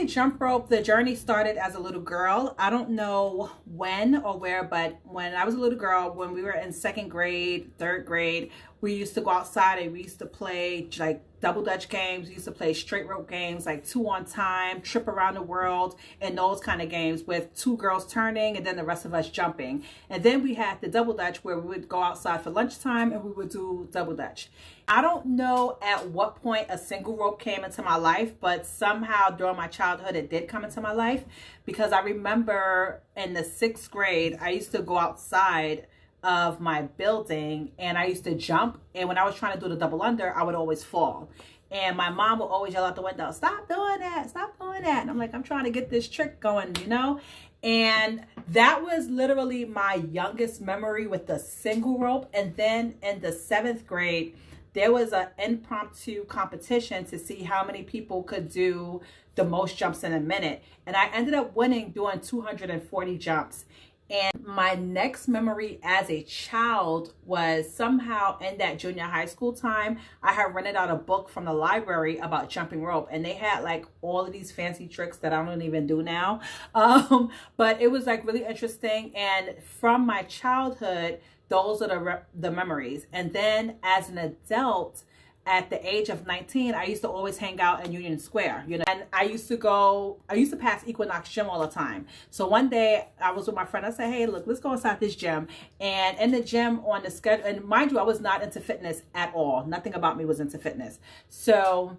say jump rope, the journey started as a little girl. I don't know when or where, but when I was a little girl, when we were in second grade, third grade, we used to go outside and we used to play like double dutch games. We used to play straight rope games like two on time, trip around the world, and those kind of games with two girls turning and then the rest of us jumping. And then we had the double dutch where we would go outside for lunchtime and we would do double dutch. I don't know at what point a single rope came into my life, but somehow during my childhood it did come into my life, because I remember in the sixth grade I used to go outside of my building and I used to jump, and when I was trying to do the double under I would always fall, and my mom would always yell out the window, stop doing that, stop doing that. And I'm like, I'm trying to get this trick going, you know. And that was literally my youngest memory with the single rope. And then in the seventh grade there was an impromptu competition to see how many people could do the most jumps in a minute, and I ended up winning doing 240 jumps. And my next memory as a child was somehow in that junior high school time, I had rented out a book from the library about jumping rope, and they had like all of these fancy tricks that I don't even do now. But it was like really interesting. And from my childhood, those are the memories. And then as an adult, at the age of 19, I used to always hang out in Union Square, you know, and I used to pass Equinox Gym all the time. So one day I was with my friend. I said, hey, look, let's go inside this gym. And in the gym on the schedule, and mind you, I was not into fitness at all. Nothing about me was into fitness. So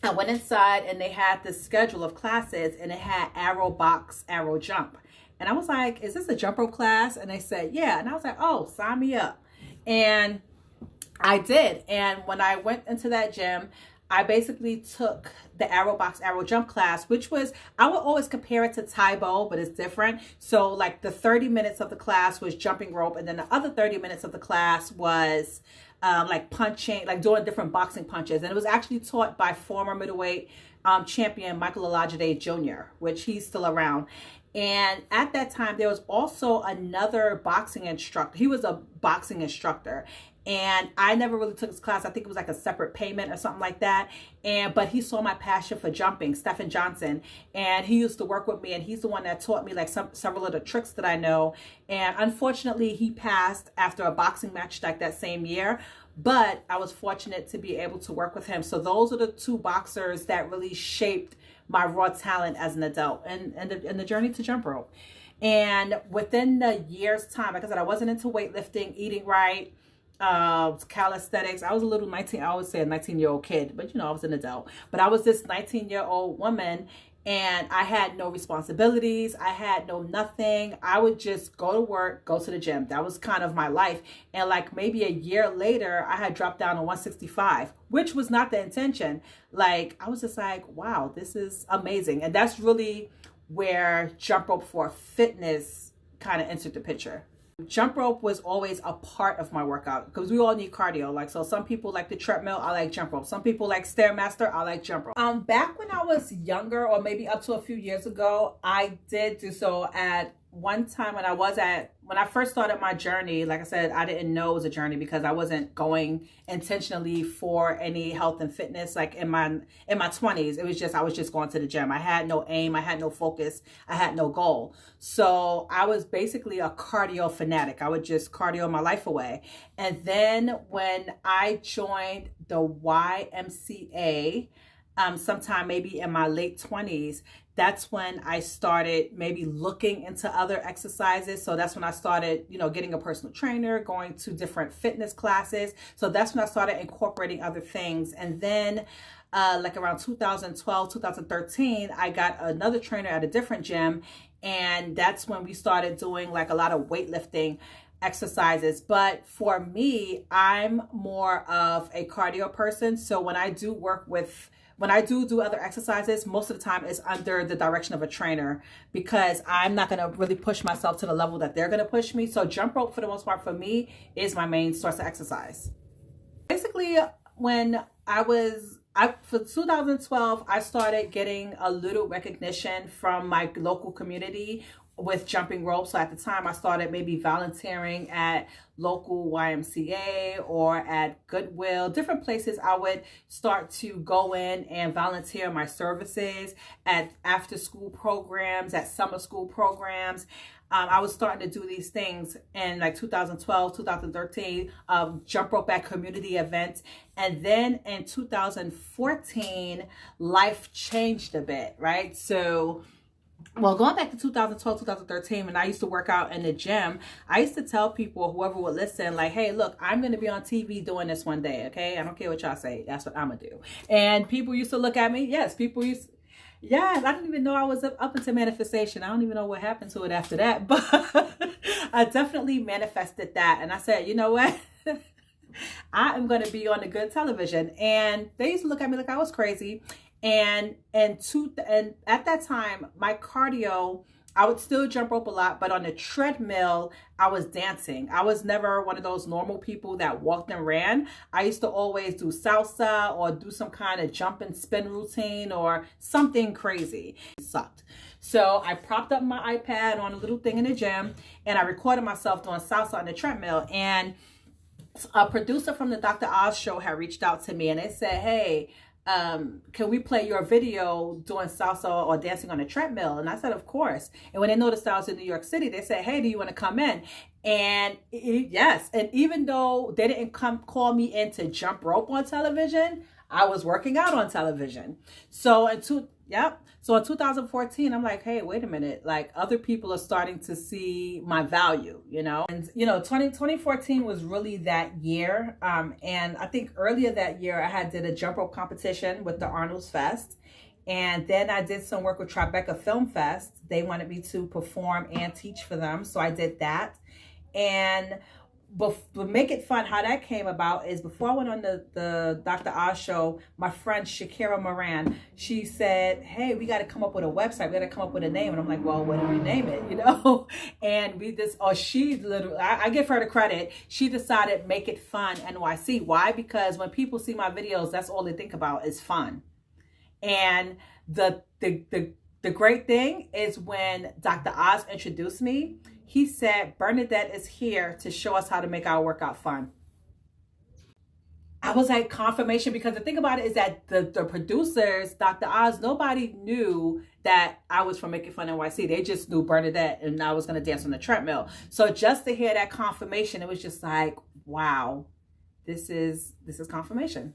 I went inside and they had this schedule of classes, and it had arrow box, arrow jump. And I was like, is this a jump rope class? And they said, yeah. And I was like, oh, sign me up. And I did. And when I went into that gym, I basically took the arrow box, arrow jump class, which was, I would always compare it to Tae Bo, but it's different. So like the 30 minutes of the class was jumping rope, and then the other 30 minutes of the class was like punching, like doing different boxing punches. And it was actually taught by former middleweight champion Michael Olajide Jr., which he's still around. And at that time, there was also another boxing instructor. He was a boxing instructor. And I never really took his class. I think it was like a separate payment or something like that. But he saw my passion for jumping, Stephen Johnson. And he used to work with me, and he's the one that taught me like several of the tricks that I know. And unfortunately, he passed after a boxing match like that same year. But I was fortunate to be able to work with him. So those are the two boxers that really shaped my raw talent as an adult and the journey to jump rope. And within the year's time, like I said, I wasn't into weightlifting, eating right, calisthenics. I was a little 19, I always say a 19-year-old kid, but you know, I was an adult. But I was this 19-year-old woman, and I had no responsibilities. I had no nothing. I would just go to work, go to the gym. That was kind of my life. And like maybe a year later, I had dropped down to 165, which was not the intention. Like, I was just like, wow, this is amazing. And that's really where jump rope for fitness kind of entered the picture. Jump rope was always a part of my workout, because we all need cardio. Like, so some people like the treadmill, I like jump rope. Some people like Stairmaster, I like jump rope. Back when I was younger, or maybe up to a few years ago, I did do so at one time when I first started my journey. Like I said, I didn't know it was a journey because I wasn't going intentionally for any health and fitness. Like in my 20s, it was just, I was just going to the gym. I had no aim, I had no focus, I had no goal. So I was basically a cardio fanatic. I would just cardio my life away. And then when I joined the YMCA, sometime maybe in my late 20s, that's when I started maybe looking into other exercises. So that's when I started, you know, getting a personal trainer, going to different fitness classes. So that's when I started incorporating other things. And then like around 2012, 2013, I got another trainer at a different gym. And that's when we started doing like a lot of weightlifting exercises. But for me, I'm more of a cardio person. So when I do other exercises, most of the time it's under the direction of a trainer, because I'm not going to really push myself to the level that they're going to push me. So jump rope, for the most part, for me, is my main source of exercise. Basically, when for 2012, I started getting a little recognition from my local community with jumping rope. So at the time I started maybe volunteering at local YMCA or at Goodwill, different places. I would start to go in and volunteer my services at after school programs, at summer school programs. I was starting to do these things in like 2012, 2013, jump rope at community events. And then in 2014, life changed a bit, right? So, well, going back to 2012, 2013, when I used to work out in the gym, I used to tell people, whoever would listen, like, hey, look, I'm going to be on TV doing this one day, okay? I don't care what y'all say. That's what I'm going to do. And people used to look at me. Yes, people used to. Yeah, I didn't even know I was up into manifestation. I don't even know what happened to it after that. But I definitely manifested that. And I said, you know what? I am going to be on the good television. And they used to look at me like I was crazy. And at that time, my cardio, I would still jump rope a lot, but on the treadmill, I was dancing. I was never one of those normal people that walked and ran. I used to always do salsa or do some kind of jump and spin routine or something crazy. It sucked. So I propped up my iPad on a little thing in the gym and I recorded myself doing salsa on the treadmill. And a producer from the Dr. Oz show had reached out to me and they said, hey, can we play your video doing salsa or dancing on a treadmill? And I said, of course. And when they noticed I was in New York City, they said, hey, do you want to come in? And yes. And even though they didn't call me in to jump rope on television, I was working out on television. So in 2014, I'm like, hey, wait a minute. Like other people are starting to see my value, you know? And, 2014 was really that year. And I think earlier that year, I did a jump rope competition with the Arnold's Fest. And then I did some work with Tribeca Film Fest. They wanted me to perform and teach for them. So I did that. And but Make It Fun, how that came about is before I went on the Dr. Oz show, my friend Shakira Moran, she said, hey, we got to come up with a website. We got to come up with a name. And I'm like, well, what do we name it? And I give her the credit. She decided Make It Fun NYC. Why? Because when people see my videos, that's all they think about is fun. And the great thing is when Dr. Oz introduced me, he said, Bernadette is here to show us how to make our workout fun. I was like, confirmation, because the thing about it is that the producers, Dr. Oz, nobody knew that I was from Make It Fun NYC. They just knew Bernadette and I was going to dance on the treadmill. So just to hear that confirmation, it was just like, wow, this is confirmation.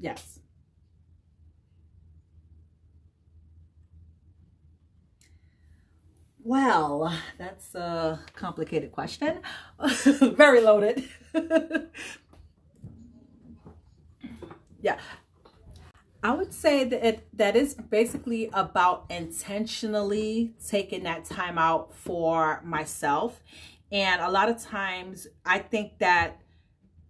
Yes. Well, that's a complicated question. Very loaded. Yeah. I would say that is basically about intentionally taking that time out for myself. And a lot of times I think that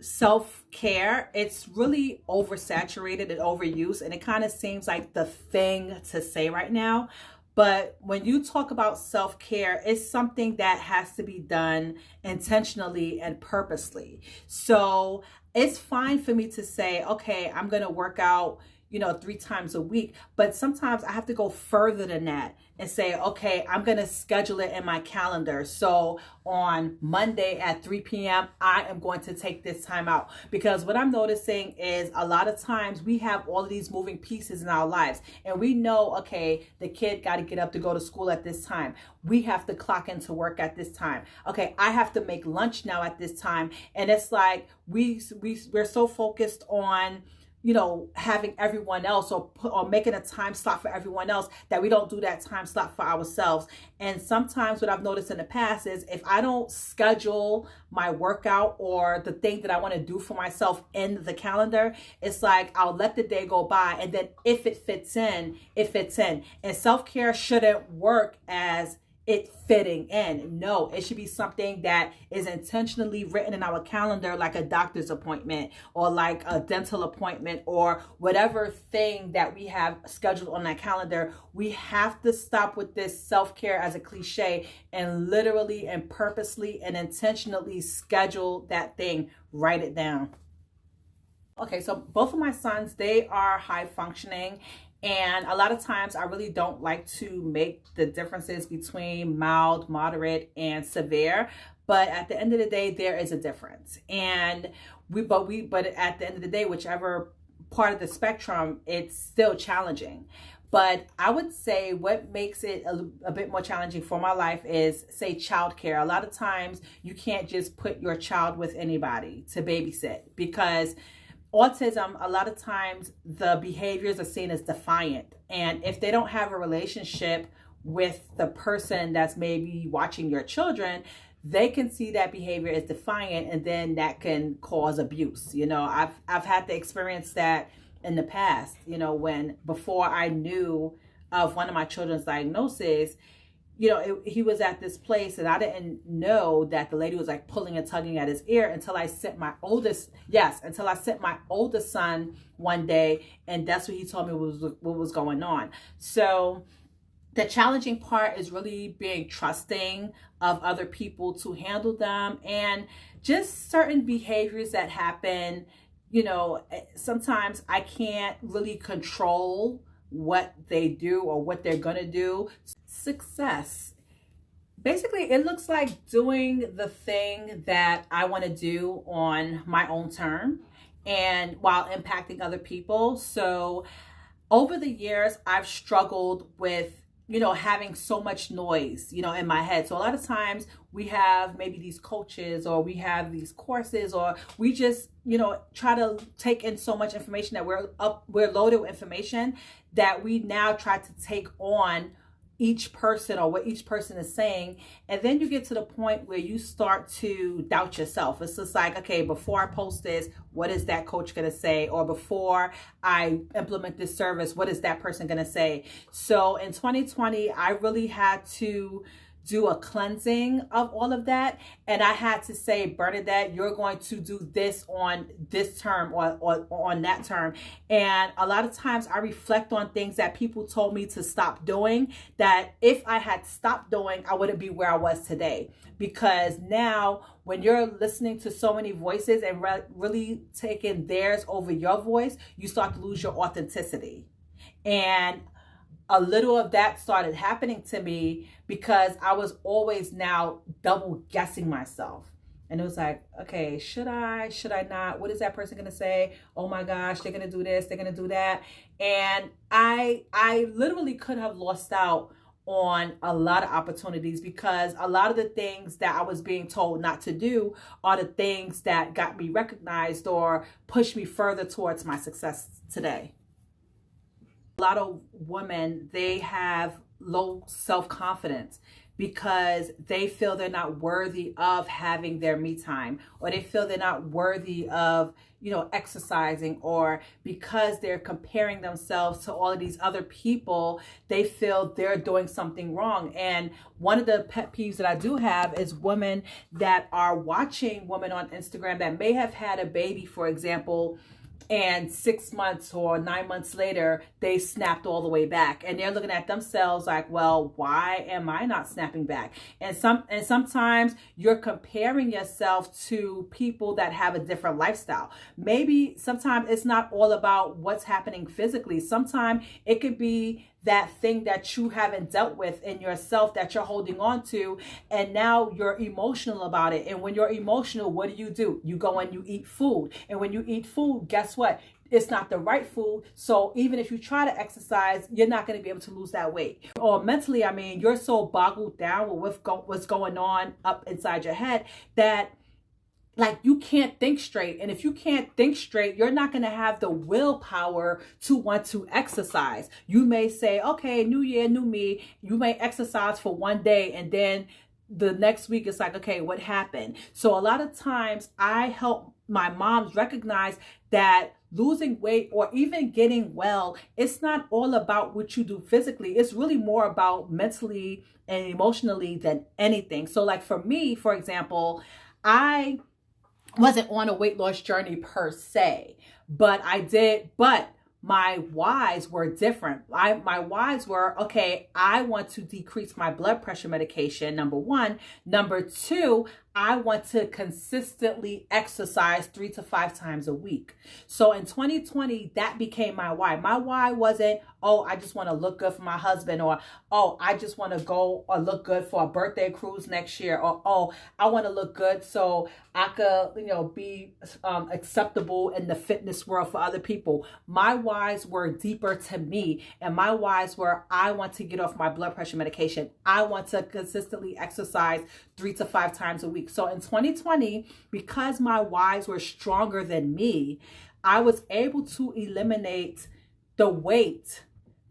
self-care, it's really oversaturated and overused, and it kind of seems like the thing to say right now. But when you talk about self-care, it's something that has to be done intentionally and purposely. So it's fine for me to say, okay, I'm going to work out 3 times a week. But sometimes I have to go further than that and say, okay, I'm going to schedule it in my calendar. So on Monday at 3 p.m., I am going to take this time out. Because what I'm noticing is a lot of times we have all of these moving pieces in our lives. And we know, okay, the kid got to get up to go to school at this time. We have to clock into work at this time. Okay, I have to make lunch now at this time. And it's like we're so focused on having everyone else or making a time slot for everyone else that we don't do that time slot for ourselves. And sometimes what I've noticed in the past is if I don't schedule my workout or the thing that I want to do for myself in the calendar, it's like I'll let the day go by. And then if it fits in, it fits in. And self-care shouldn't work as it fitting in. No, it should be something that is intentionally written in our calendar, like a doctor's appointment or like a dental appointment or whatever thing that we have scheduled on that calendar. We have to stop with this self-care as a cliche and literally and purposely and intentionally schedule that thing. Write it down. Okay, so both of my sons, they are high functioning. And a lot of times I really don't like to make the differences between mild, moderate, and severe. But at the end of the day, there is a difference. And but at the end of the day, whichever part of the spectrum, it's still challenging. But I would say what makes it a bit more challenging for my life is, say, childcare. A lot of times you can't just put your child with anybody to babysit, because autism, a lot of times the behaviors are seen as defiant. And if they don't have a relationship with the person that's maybe watching your children, they can see that behavior as defiant, and then that can cause abuse. You know, I've had to experience that in the past, you know, when before I knew of one of my children's diagnosis, you know, he was at this place and I didn't know that the lady was like pulling and tugging at his ear until I sent my oldest son one day, and that's what he told me what was going on. So the challenging part is really being trusting of other people to handle them, and just certain behaviors that happen. You know, sometimes I can't really control what they do or what they're gonna do. Success, basically, it looks like doing the thing that I want to do on my own term and while impacting other people. So over the years, I've struggled with, you know, having so much noise, you know, in my head. So a lot of times we have maybe these coaches or we have these courses, or we just, you know, try to take in so much information that we're loaded with information that we now try to take on each person or what each person is saying. And then you get to the point where you start to doubt yourself. It's just like, okay, before I post this, what is that coach going to say? Or before I implement this service, what is that person going to say? So in 2020, I really had to do a cleansing of all of that. And I had to say, Bernadette, you're going to do this on this term or on that term. And a lot of times I reflect on things that people told me to stop doing, that if I had stopped doing, I wouldn't be where I was today. Because now when you're listening to so many voices and really taking theirs over your voice, you start to lose your authenticity. And a little of that started happening to me because I was always now double guessing myself. And it was like, okay, should I not? What is that person going to say? Oh my gosh, they're going to do this, they're going to do that. And I literally could have lost out on a lot of opportunities, because a lot of the things that I was being told not to do are the things that got me recognized or pushed me further towards my success today. A lot of women, they have low self-confidence because they feel they're not worthy of having their me time, or they feel they're not worthy of, you know, exercising, or because they're comparing themselves to all of these other people, they feel they're doing something wrong. And one of the pet peeves that I do have is women that are watching women on Instagram that may have had a baby, for example, and 6 months or 9 months later, they snapped all the way back. And they're looking at themselves like, well, why am I not snapping back? And sometimes you're comparing yourself to people that have a different lifestyle. Maybe sometimes it's not all about what's happening physically. Sometimes it could be that thing that you haven't dealt with in yourself that you're holding on to, and now you're emotional about it. And when you're emotional, what do? You go and you eat food. And when you eat food, guess what? It's not the right food. So even if you try to exercise, you're not going to be able to lose that weight. Or mentally, I mean, you're so boggled down with what's going on up inside your head that, like, you can't think straight. And if you can't think straight, you're not going to have the willpower to want to exercise. You may say, okay, new year, new me. You may exercise for one day, and then the next week it's like, okay, what happened? So a lot of times I help my moms recognize that losing weight or even getting well, it's not all about what you do physically. It's really more about mentally and emotionally than anything. So like for me, for example, I wasn't on a weight loss journey per se, but my whys were different. My whys were, okay, I want to decrease my blood pressure medication, number one. Number two, I want to consistently exercise 3 to 5 times a week. So in 2020, that became my why. My why wasn't, oh, I just want to look good for my husband, or, oh, I just want to go or look good for a birthday cruise next year, or, oh, I want to look good so I could, be acceptable in the fitness world for other people. My whys were deeper to me, and my whys were, I want to get off my blood pressure medication. I want to consistently exercise 3 to 5 times a week. So in 2020, because my whys were stronger than me, I was able to eliminate the weight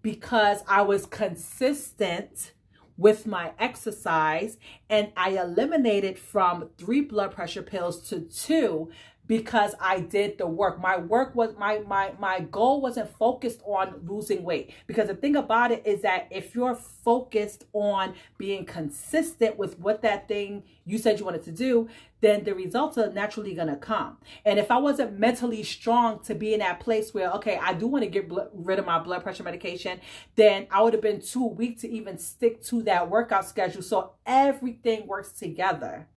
because I was consistent with my exercise, and I eliminated from 3 blood pressure pills to 2 because I did the work. My work was my goal wasn't focused on losing weight, because the thing about it is that if you're focused on being consistent with what that thing you said you wanted to do, then the results are naturally going to come. And if I wasn't mentally strong to be in that place where, okay, I do want to get rid of my blood pressure medication, then I would have been too weak to even stick to that workout schedule. So everything works together.